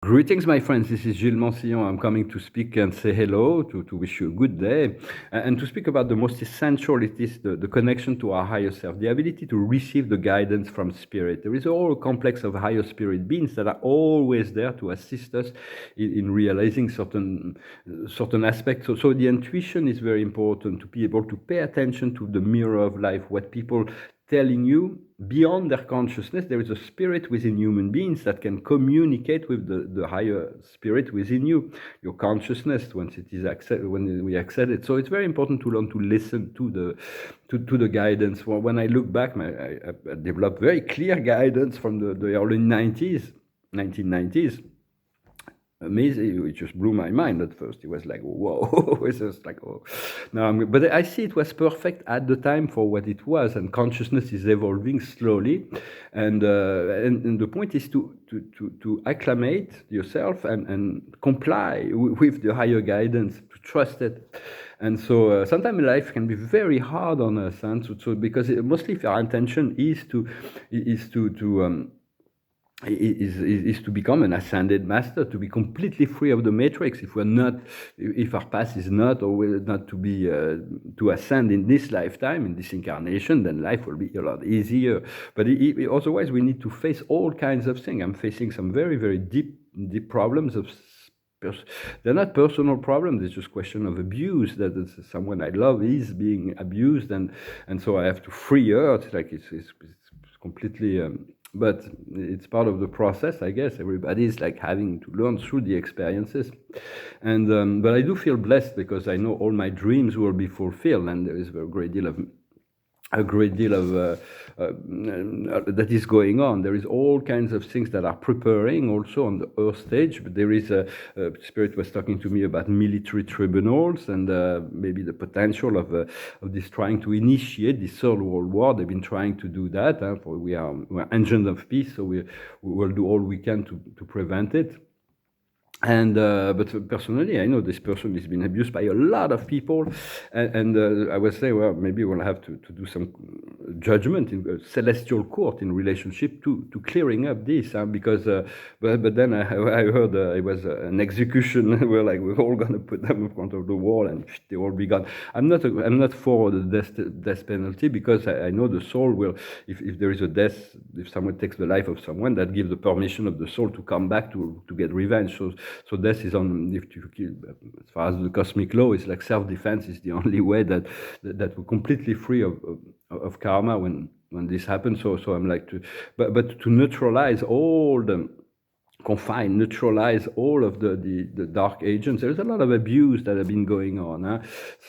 Greetings, my friends. This is Gilles Mansillon. I'm coming to speak and say hello, to wish you a good day, and to speak about the most essential. It is the connection to our higher self, the ability to receive the guidance from spirit. There is a whole complex of higher spirit beings that are always there to assist us in realizing certain aspects. So the intuition is very important, to be able to pay attention to the mirror of life, what people telling you beyond their consciousness. There is a spirit within human beings that can communicate with the higher spirit within you, your consciousness, when we accept it. So it's very important to learn to listen to the guidance. When I look back, I developed very clear guidance from the early 1990s. Amazing. It just blew my mind at first. It was like, whoa. It's just like, oh. No, but I see it was perfect at the time for what it was, and consciousness is evolving slowly, and the point is to acclimate yourself and comply with the higher guidance, to trust it. And so sometimes life can be very hard on us, and so because mostly if our intention is to become an ascended master, to be completely free of the matrix. If our path is not, or will not to be to ascend in this lifetime, in this incarnation, then life will be a lot easier. But otherwise, we need to face all kinds of things. I'm facing some very, very deep problems of. They're not personal problems. It's just question of abuse. That someone I love is being abused, and so I have to free her. It's like it's completely. But it's part of the process, I guess. Everybody is like having to learn through the experiences, and but I do feel blessed because I know all my dreams will be fulfilled, and there is a great deal of that is going on. There is all kinds of things that are preparing also on the earth stage, but there is a spirit was talking to me about military tribunals, and maybe the potential of this trying to initiate the third world war. They've been trying to do that, for we're engines of peace, so we will do all we can to prevent it. And but personally, I know this person has been abused by a lot of people, and I would say, well, maybe we'll have to do some judgment in a celestial court in relationship to clearing up this, because but then I heard it was an execution where like we're all gonna put them in front of the wall and they all be gone. I'm not for the death penalty, because I know the soul will, if there is a death, if someone takes the life of someone, that gives the permission of the soul to come back to get revenge. So death is on, if you kill, as far as the cosmic law, it's like self-defense is the only way that we're completely free of karma when this happens. So I'm like but to neutralize all the neutralize all of the dark agents. There's a lot of abuse that have been going on.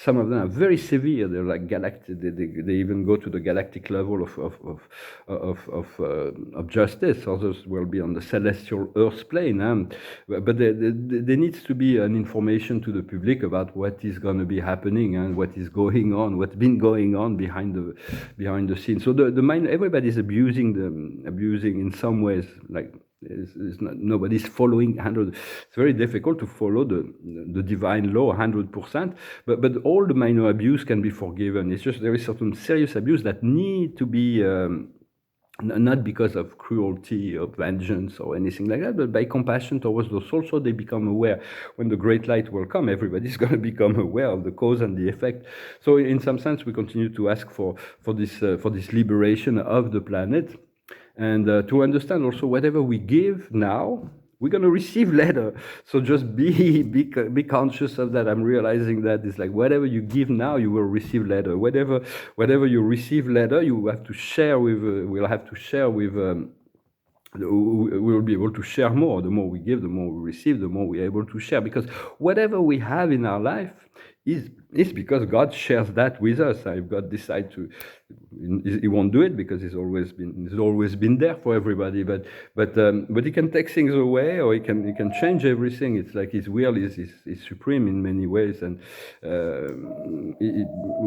Some of them are very severe. They're like galactic. They even go to the galactic level of justice. Others will be on the celestial Earth plane. But there needs to be an information to the public about what is going to be happening and what is going on, what's been going on behind the scenes. So the mind, everybody's abusing in some ways, like. Nobody's following 100. It's very difficult to follow the divine law 100%, but all the minor abuse can be forgiven. It's just there is certain serious abuse that need to be not because of cruelty or vengeance or anything like that, but by compassion towards the soul, so they become aware. When the great light will come, everybody's going to become aware of the cause and the effect. So in some sense, we continue to ask for this liberation of the planet. And to understand also, whatever we give now, we're going to receive later. So just be conscious of that. I'm realizing that it's like whatever you give now, you will receive later. Whatever you receive later, you have to share with. We'll have to share with. We will be able to share more. The more we give, the more we receive, the more we're able to share. Because whatever we have in our life is because God shares that with us. If God decides to, He won't do it because He's always been there for everybody. But He can take things away, or He can change everything. It's like His will is supreme in many ways, and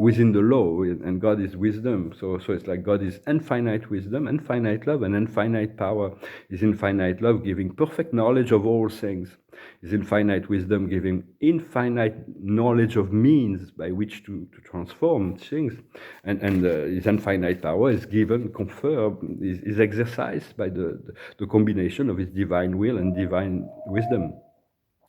within the law, and God is wisdom. So it's like God is infinite wisdom, infinite love, and infinite power. Is infinite love, giving perfect knowledge of all things. Is infinite wisdom, giving infinite knowledge of means by which to transform things, and his infinite power is given, conferred, is exercised by the combination of his divine will and divine wisdom.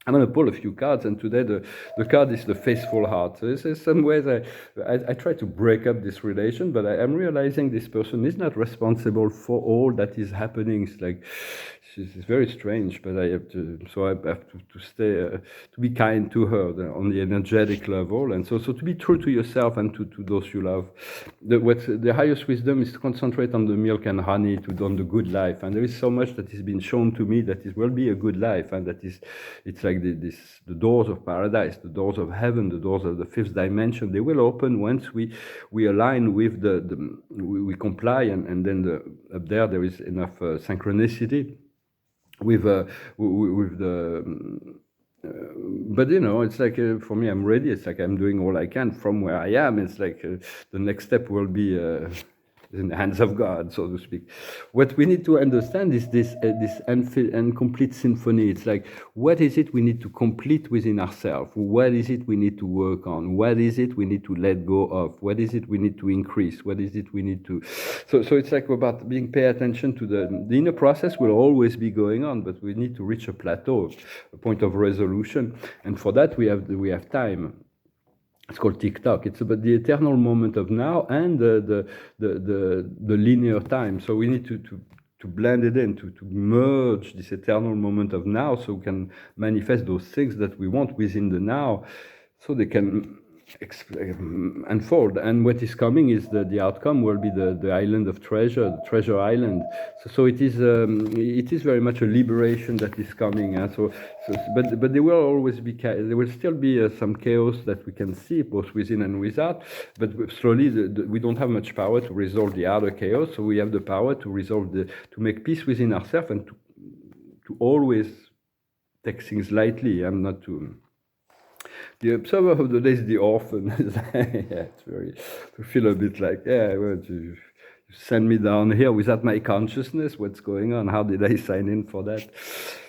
I'm going to pull a few cards, and today the card is the faithful heart. So this is some ways I try to break up this relation, but I'm realizing this person is not responsible for all that is happening. It's like it's very strange, but I have to stay to be kind to her on the energetic level, and so to be true to yourself and to those you love. The highest wisdom is to concentrate on the milk and honey, on the good life, and there is so much that has been shown to me that it will be a good life, and it's like the doors of paradise, the doors of heaven, the doors of the fifth dimension. They will open once we align with we comply, and then up there is enough synchronicity with the. But it's like for me, I'm ready. It's like I'm doing all I can from where I am. It's like the next step will be in the hands of God, so to speak. What we need to understand is this incomplete symphony. It's like, what is it we need to complete within ourselves? What is it we need to work on? What is it we need to let go of? What is it we need to increase? What is it we need to... So it's like about being pay attention to the inner process will always be going on, but we need to reach a plateau, a point of resolution. And for that, we have time. It's called tick-tock. It's about the eternal moment of now and the linear time. So we need to blend it in, to merge this eternal moment of now, so we can manifest those things that we want within the now, so they can unfold. And what is coming is the outcome will be the island of treasure, the treasure island. So it is very much a liberation that is coming. But there will always be there will still be some chaos that we can see both within and without. But slowly we don't have much power to resolve the outer chaos. So we have the power to resolve to make peace within ourselves, and to always take things lightly. I'm not too. The observer of the day is the orphan. Yeah, it's very to feel a bit like, well, you send me down here without my consciousness. What's going on? How did I sign in for that?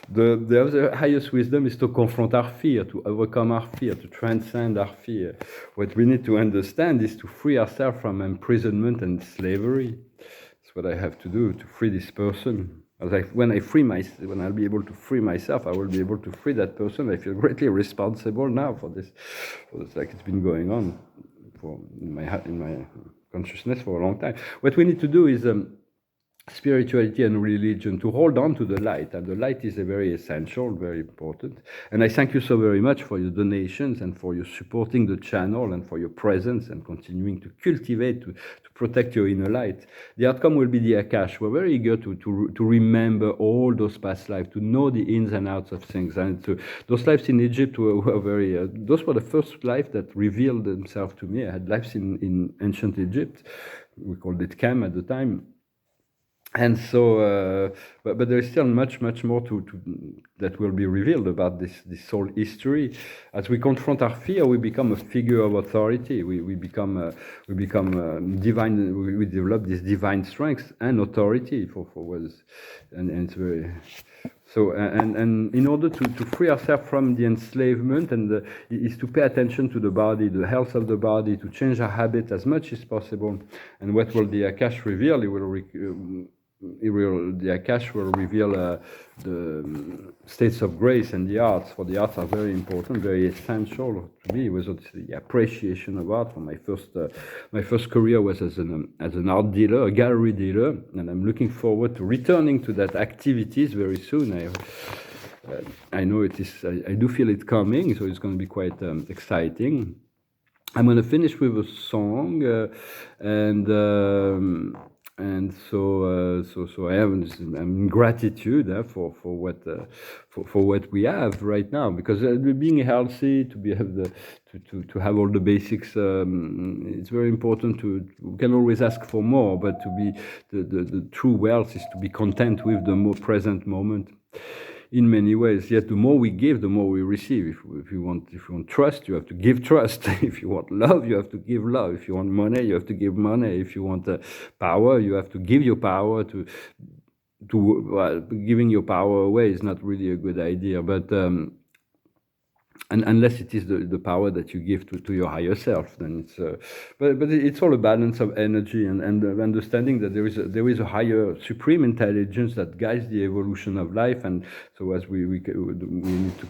The other highest wisdom is to confront our fear, to overcome our fear, to transcend our fear. What we need to understand is to free ourselves from imprisonment and slavery. That's what I have to do, to free this person. When I'll be able to free myself, I will be able to free that person. I feel greatly responsible now for this, like it's been going on in my consciousness for a long time. What we need to do is spirituality and religion, to hold on to the light, and the light is a very essential, very important. And I thank you so very much for your donations and for your supporting the channel and for your presence and continuing to cultivate, to protect your inner light. The outcome will be the Akash. We're very eager to remember all those past lives, to know the ins and outs of things. And those lives in Egypt were very, those were the first lives that revealed themselves to me. I had lives in ancient Egypt. We called it Kem at the time. And so, but there is still much more that will be revealed about this soul history. As we confront our fear, we become a figure of authority. We become divine. We develop this divine strength and authority for what is, and it's very. So and in order to free ourselves from the enslavement, is to pay attention to the body, the health of the body, to change our habits as much as possible. And what will the Akash reveal? The Akash will reveal the states of grace and the arts. For the arts are very important, very essential to me. It was the appreciation of art. For my first career was as an art dealer, a gallery dealer, and I'm looking forward to returning to that activities very soon. I know it is. I do feel it coming, so it's going to be quite exciting. I'm going to finish with a song, and so I'm in gratitude for what we have right now, because being healthy, to have all the basics, it's very important. We can always ask for more, but to be the true wealth is to be content with the more present moment. In many ways, yet the more we give, the more we receive. If you want trust, you have to give trust. If you want love, you have to give love. If you want money, you have to give money. If you want power, you have to give your power giving your power away is not really a good idea. But and unless it is the power that you give to your higher self, then it's but it's all a balance of energy and understanding that there is a higher supreme intelligence that guides the evolution of life. And so as we need to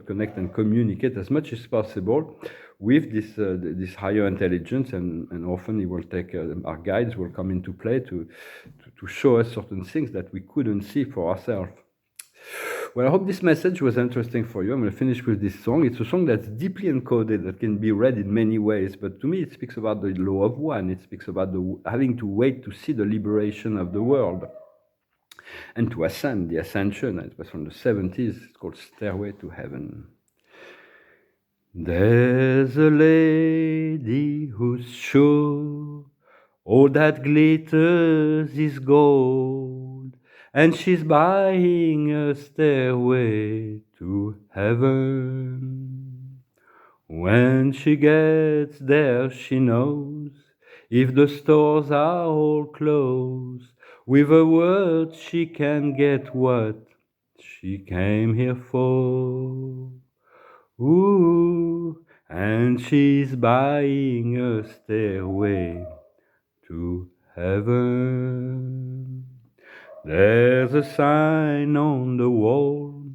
connect and communicate as much as possible with this higher intelligence, and often it will take our guides will come into play to show us certain things that we couldn't see for ourselves. Well, I hope this message was interesting for you. I'm going to finish with this song. It's a song that's deeply encoded, that can be read in many ways. But to me, it speaks about the law of one. It speaks about having to wait to see the liberation of the world and to ascend, the ascension. It was from the 70s. It's called Stairway to Heaven. There's a lady who's sure all that glitters is gold, and she's buying a stairway to heaven. When she gets there, she knows if the stores are all closed, with a word she can get what she came here for. Ooh, and she's buying a stairway to heaven. There's a sign on the wall,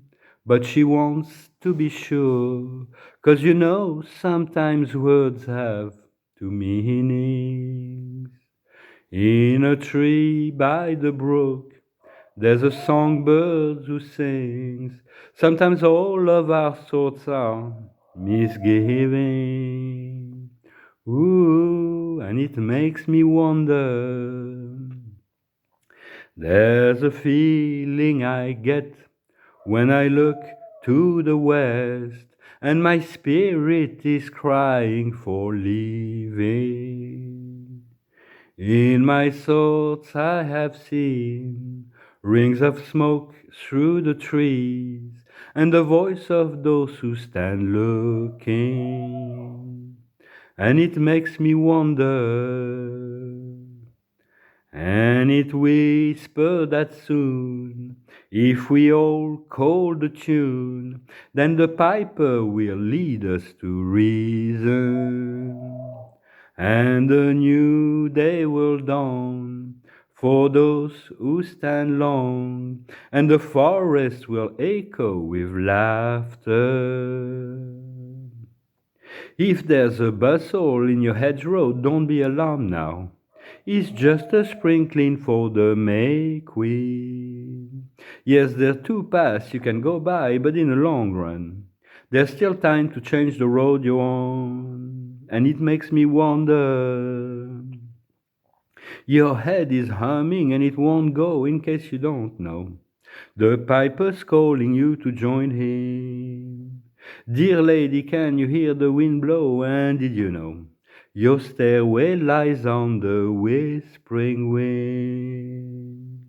but she wants to be sure, 'cause you know sometimes words have two meanings. In a tree by the brook, there's a songbird who sings. Sometimes all of our thoughts are misgiving. Ooh, and it makes me wonder. There's a feeling I get when I look to the west, and my spirit is crying for leaving. In my thoughts I have seen rings of smoke through the trees, and the voice of those who stand looking, and it makes me wonder. And it whispered that soon, if we all call the tune, then the piper will lead us to reason, and a new day will dawn for those who stand long, and the forest will echo with laughter. If there's a bustle in your hedgerow, don't be alarmed now. It's just a sprinkling for the May Queen. Yes, there are two paths you can go by, but in the long run, there's still time to change the road you're on. And it makes me wonder. Your head is humming and it won't go, in case you don't know. The piper's calling you to join him. Dear lady, can you hear the wind blow? And did you know your stairway lies on the whispering wind?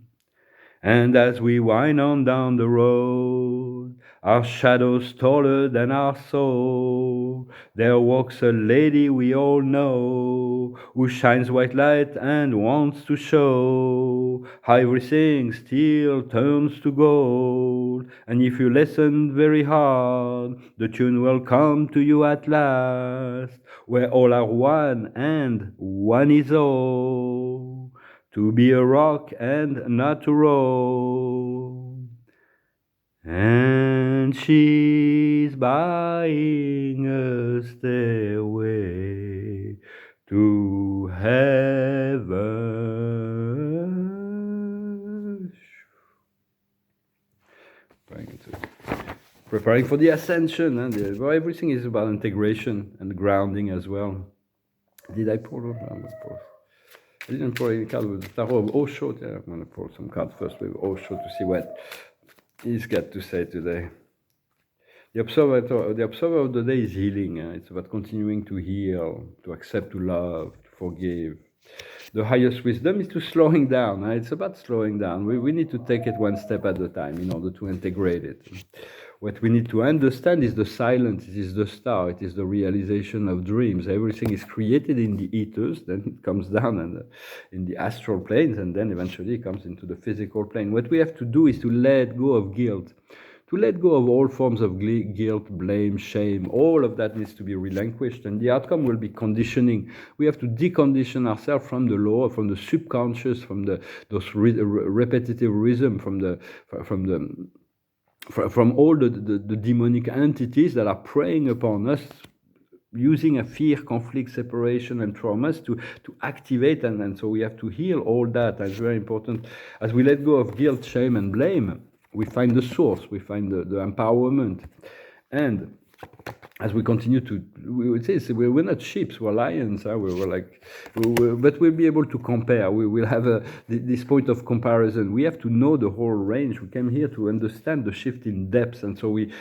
And as we wind on down the road, our shadows taller than our soul, there walks a lady we all know, who shines white light and wants to show how everything still turns to gold. And if you listen very hard, the tune will come to you at last, where all are one and one is all. To be a rock and not to roll. And she's buying a stairway to heaven. Preparing for the ascension, and everything is about integration and grounding as well. Did I pull it? I didn't pull any card with the Tarot of Osho. Yeah, I'm going to pull some cards first with Osho to see what he's got to say today. The observer of the day is healing. It's about continuing to heal, to accept, to love, to forgive. The highest wisdom is to slowing down. It's about slowing down. We need to take it one step at a time in order to integrate it. What we need to understand is the silence, it is the star, it is the realization of dreams. Everything is created in the ethers, then it comes down and in the astral planes, and then eventually it comes into the physical plane. What we have to do is to let go of guilt, to let go of all forms of guilt, blame, shame. All of that needs to be relinquished, and the outcome will be conditioning. We have to decondition ourselves from the law, from the subconscious, from those repetitive rhythm, from all the demonic entities that are preying upon us, using a fear, conflict, separation, and traumas to activate, and so we have to heal all that. That's very important. As we let go of guilt, shame, and blame, we find the source, we find the empowerment. And as we continue to, we would say, we're not sheep, we're lions. But we'll be able to compare. We will have this point of comparison. We have to know the whole range. We came here to understand the shift in depth, and so we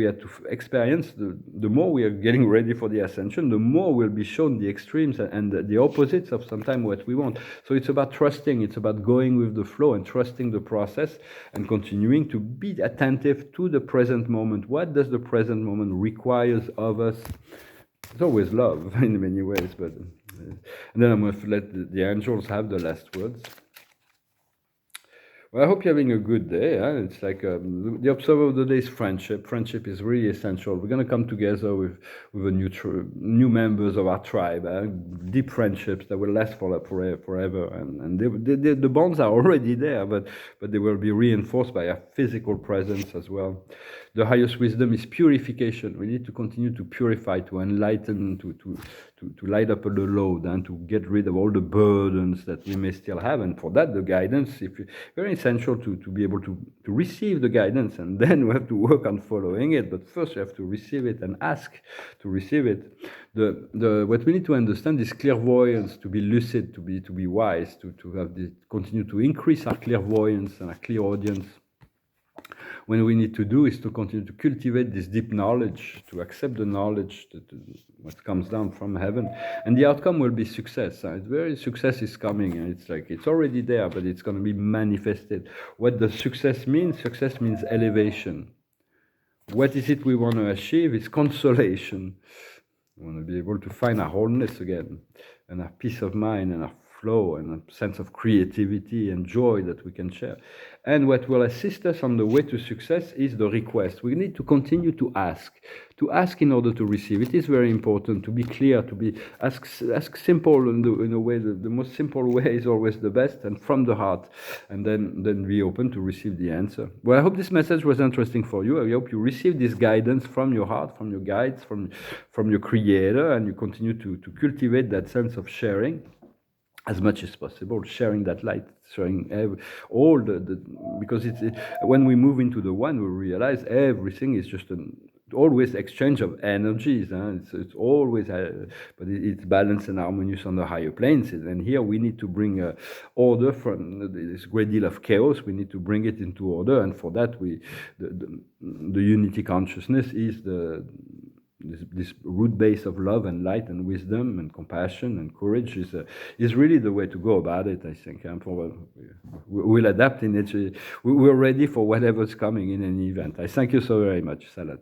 have to experience. The more we are getting ready for the ascension, the more we'll be shown the extremes and the opposites of sometimes what we want. So it's about trusting. It's about going with the flow and trusting the process and continuing to be attentive to the present moment. What does the present moment require of us? It's always love in many ways, but and then I'm going to let the angels have the last words. Well, I hope you're having a good day. It's like the observer of the day is friendship. Friendship is really essential. We're going to come together with a new members of our tribe, deep friendships that will last forever. And the bonds are already there, but they will be reinforced by a physical presence as well. The highest wisdom is purification. We need to continue to purify, to enlighten, to light up the load, and to get rid of all the burdens that we may still have. And for that, the guidance is very essential to be able to receive the guidance, and then we have to work on following it. But first, you have to receive it and ask to receive it. What we need to understand is clairvoyance, to be lucid, to be wise, to have continue to increase our clairvoyance and our clairaudience. When we need to do is to continue to cultivate this deep knowledge, to accept the knowledge, what comes down from heaven, and the outcome will be success. Success is coming, and it's already there, but it's going to be manifested. What does success mean? Success means elevation. What is it we want to achieve? It's consolation. We want to be able to find our wholeness again, and our peace of mind, and our flow, and a sense of creativity and joy that we can share. And what will assist us on the way to success is the request. We need to continue to ask in order to receive. It is very important to be clear, to be ask simple in a way. The most simple way is always the best, and from the heart, and then be open to receive the answer. Well, I hope this message was interesting for you. I hope you receive this guidance from your heart, from your guides, from your Creator, and you continue to cultivate that sense of sharing as much as possible, sharing that light, sharing all because when we move into the one, we realize everything is just always exchange of energies. It's always, but it's balanced and harmonious on the higher planes. And here we need to bring order from this great deal of chaos. We need to bring it into order, and for that, the unity consciousness is this root base of love and light and wisdom and compassion and courage is really the way to go about it, I think. We'll adapt in it. We're ready for whatever's coming in any event. I thank you so very much, Salat.